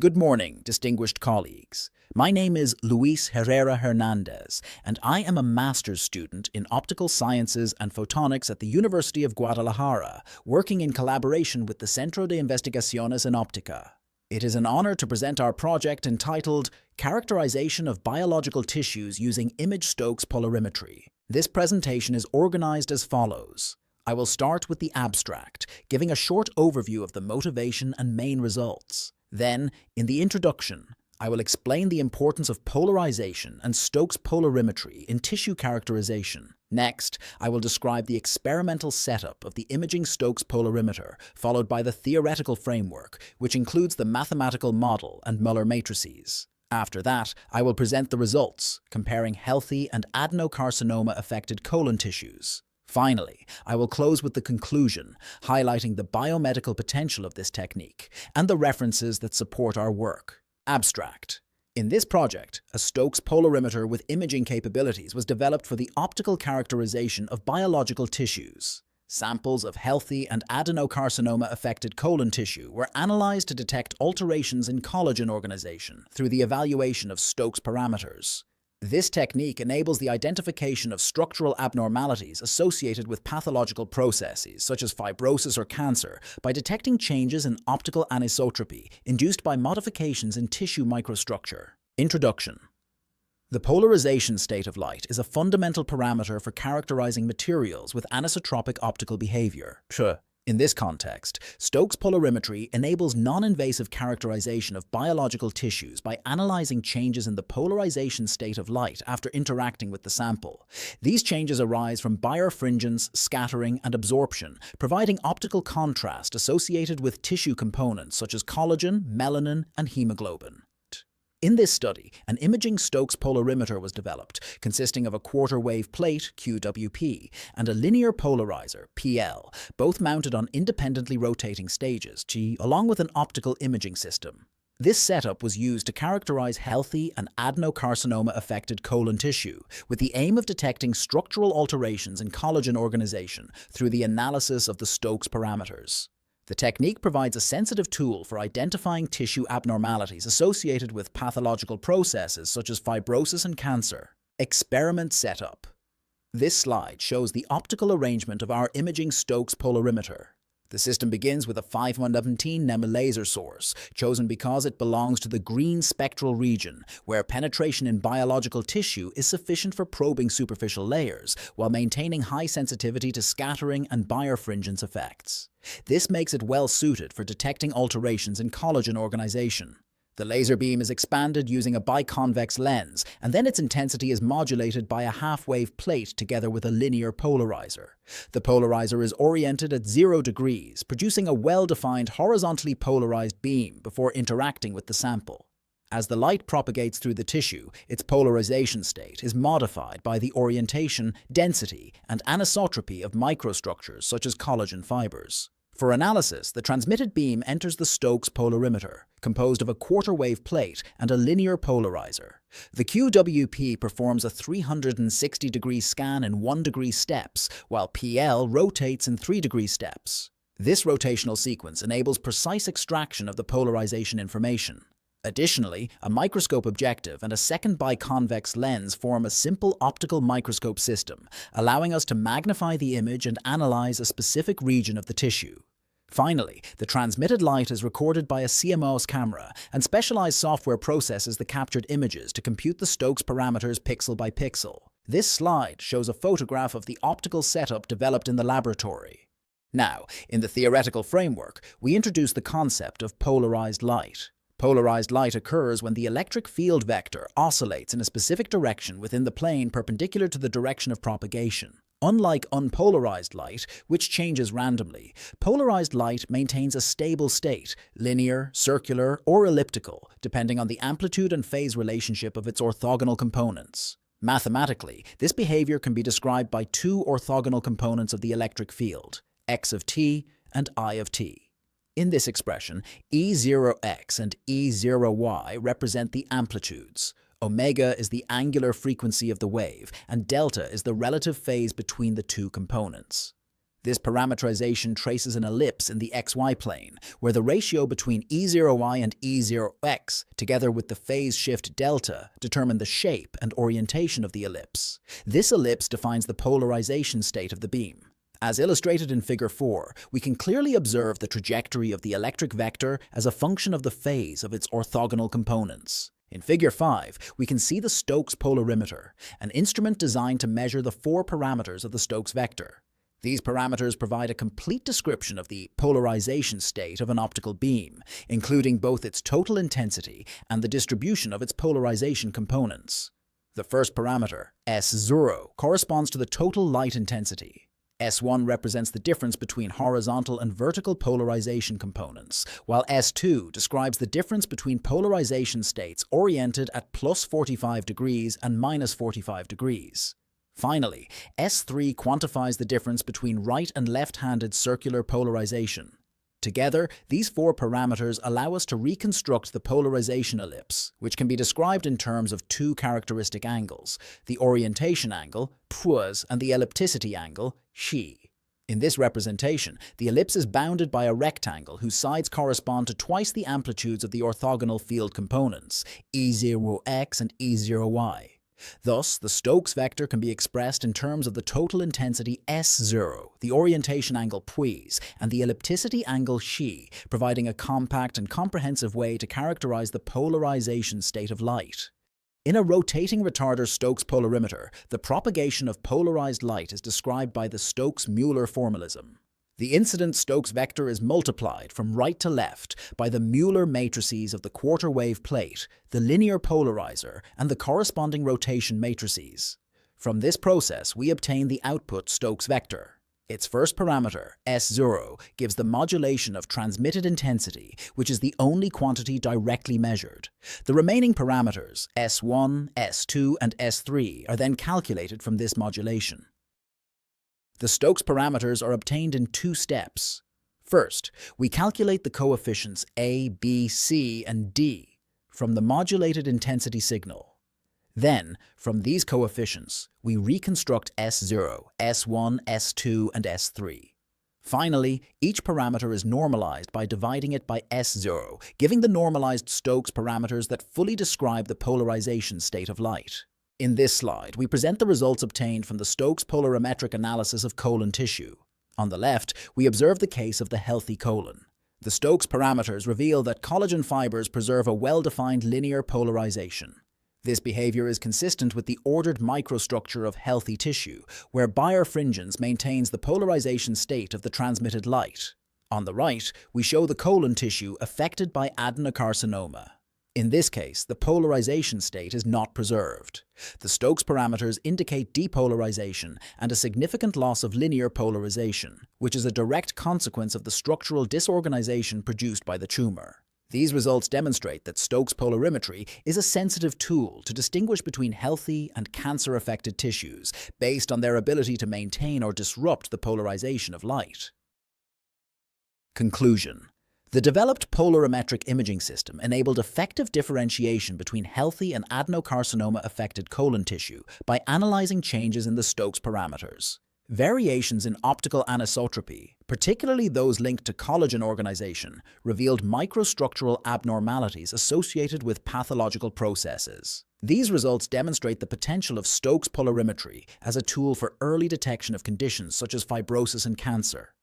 Good morning, distinguished colleagues. My name is Luis Herrera Hernandez, and I am a master's student in optical sciences and photonics at the University of Guadalajara, working in collaboration with the Centro de Investigaciones en Óptica. It is an honor to present our project entitled Characterization of Biological Tissues Using Image-Stokes Polarimetry. This presentation is organized as follows. I will start with the abstract, giving a short overview of the motivation and main results. Then, in the introduction, I will explain the importance of polarization and Stokes polarimetry in tissue characterization. Next, I will describe the experimental setup of the imaging Stokes polarimeter, followed by the theoretical framework, which includes the mathematical model and Muller matrices. After that, I will present the results, comparing healthy and adenocarcinoma-affected colon tissues. Finally, I will close with the conclusion, highlighting the biomedical potential of this technique and the references that support our work. Abstract. In this project, a Stokes polarimeter with imaging capabilities was developed for the optical characterization of biological tissues. Samples of healthy and adenocarcinoma-affected colon tissue were analyzed to detect alterations in collagen organization through the evaluation of Stokes parameters. This technique enables the identification of structural abnormalities associated with pathological processes, such as fibrosis or cancer, by detecting changes in optical anisotropy induced by modifications in tissue microstructure. Introduction. The polarization state of light is a fundamental parameter for characterizing materials with anisotropic optical behavior. In this context, Stokes polarimetry enables non-invasive characterization of biological tissues by analyzing changes in the polarization state of light after interacting with the sample. These changes arise from birefringence, scattering, and absorption, providing optical contrast associated with tissue components such as collagen, melanin, and hemoglobin. In this study, an imaging Stokes polarimeter was developed, consisting of a quarter-wave plate, QWP, and a linear polarizer, PL, both mounted on independently rotating stages, along with an optical imaging system. This setup was used to characterize healthy and adenocarcinoma-affected colon tissue, with the aim of detecting structural alterations in collagen organization through the analysis of the Stokes parameters. The technique provides a sensitive tool for identifying tissue abnormalities associated with pathological processes such as fibrosis and cancer. Experiment setup. This slide shows the optical arrangement of our imaging Stokes polarimeter. The system begins with a 517 NEM laser source, chosen because it belongs to the green spectral region, where penetration in biological tissue is sufficient for probing superficial layers, while maintaining high sensitivity to scattering and birefringence effects. This makes it well suited for detecting alterations in collagen organization. The laser beam is expanded using a biconvex lens, and then its intensity is modulated by a half-wave plate together with a linear polarizer. The polarizer is oriented at 0 degrees, producing a well-defined horizontally polarized beam before interacting with the sample. As the light propagates through the tissue, its polarization state is modified by the orientation, density, and anisotropy of microstructures such as collagen fibers. For analysis, the transmitted beam enters the Stokes polarimeter, composed of a quarter-wave plate and a linear polarizer. The QWP performs a 360-degree scan in 1-degree steps, while PL rotates in 3-degree steps. This rotational sequence enables precise extraction of the polarization information. Additionally, a microscope objective and a second biconvex lens form a simple optical microscope system, allowing us to magnify the image and analyze a specific region of the tissue. Finally, the transmitted light is recorded by a CMOS camera, and specialized software processes the captured images to compute the Stokes parameters pixel by pixel. This slide shows a photograph of the optical setup developed in the laboratory. Now, in the theoretical framework, we introduce the concept of polarized light. Polarized light occurs when the electric field vector oscillates in a specific direction within the plane perpendicular to the direction of propagation. Unlike unpolarized light, which changes randomly, polarized light maintains a stable state, linear, circular, or elliptical, depending on the amplitude and phase relationship of its orthogonal components. Mathematically, this behavior can be described by two orthogonal components of the electric field, x of t and I of t. In this expression, E0x and E0y represent the amplitudes. Omega is the angular frequency of the wave, and delta is the relative phase between the two components. This parametrization traces an ellipse in the xy plane, where the ratio between E0y and E0x, together with the phase shift delta, determine the shape and orientation of the ellipse. This ellipse defines the polarization state of the beam. As illustrated in Figure 4, we can clearly observe the trajectory of the electric vector as a function of the phase of its orthogonal components. In Figure 5, we can see the Stokes polarimeter, an instrument designed to measure the 4 parameters of the Stokes vector. These parameters provide a complete description of the polarization state of an optical beam, including both its total intensity and the distribution of its polarization components. The first parameter, S0, corresponds to the total light intensity. S1 represents the difference between horizontal and vertical polarization components, while S2 describes the difference between polarization states oriented at plus 45 degrees and minus 45 degrees. Finally, S3 quantifies the difference between right and left-handed circular polarization. Together, these 4 parameters allow us to reconstruct the polarization ellipse, which can be described in terms of 2 characteristic angles, the orientation angle, purs, and the ellipticity angle, xi. In this representation, the ellipse is bounded by a rectangle whose sides correspond to twice the amplitudes of the orthogonal field components, E0x and E0y. Thus, the Stokes vector can be expressed in terms of the total intensity S0, the orientation angle puis, and the ellipticity angle xi, providing a compact and comprehensive way to characterize the polarization state of light. In a rotating retarder Stokes polarimeter, the propagation of polarized light is described by the Stokes-Mueller formalism. The incident Stokes vector is multiplied from right to left by the Mueller matrices of the quarter wave plate, the linear polarizer, and the corresponding rotation matrices. From this process, we obtain the output Stokes vector. Its first parameter, S0, gives the modulation of transmitted intensity, which is the only quantity directly measured. The remaining parameters, S1, S2, and S3, are then calculated from this modulation. The Stokes parameters are obtained in 2 steps. First, we calculate the coefficients A, B, C, and D from the modulated intensity signal. Then, from these coefficients, we reconstruct S0, S1, S2, and S3. Finally, each parameter is normalized by dividing it by S0, giving the normalized Stokes parameters that fully describe the polarization state of light. In this slide, we present the results obtained from the Stokes polarimetric analysis of colon tissue. On the left, we observe the case of the healthy colon. The Stokes parameters reveal that collagen fibers preserve a well-defined linear polarization. This behavior is consistent with the ordered microstructure of healthy tissue, where birefringence maintains the polarization state of the transmitted light. On the right, we show the colon tissue affected by adenocarcinoma. In this case, the polarization state is not preserved. The Stokes parameters indicate depolarization and a significant loss of linear polarization, which is a direct consequence of the structural disorganization produced by the tumor. These results demonstrate that Stokes polarimetry is a sensitive tool to distinguish between healthy and cancer-affected tissues based on their ability to maintain or disrupt the polarization of light. Conclusion. The developed polarimetric imaging system enabled effective differentiation between healthy and adenocarcinoma-affected colon tissue by analyzing changes in the Stokes parameters. Variations in optical anisotropy, particularly those linked to collagen organization, revealed microstructural abnormalities associated with pathological processes. These results demonstrate the potential of Stokes polarimetry as a tool for early detection of conditions such as fibrosis and cancer.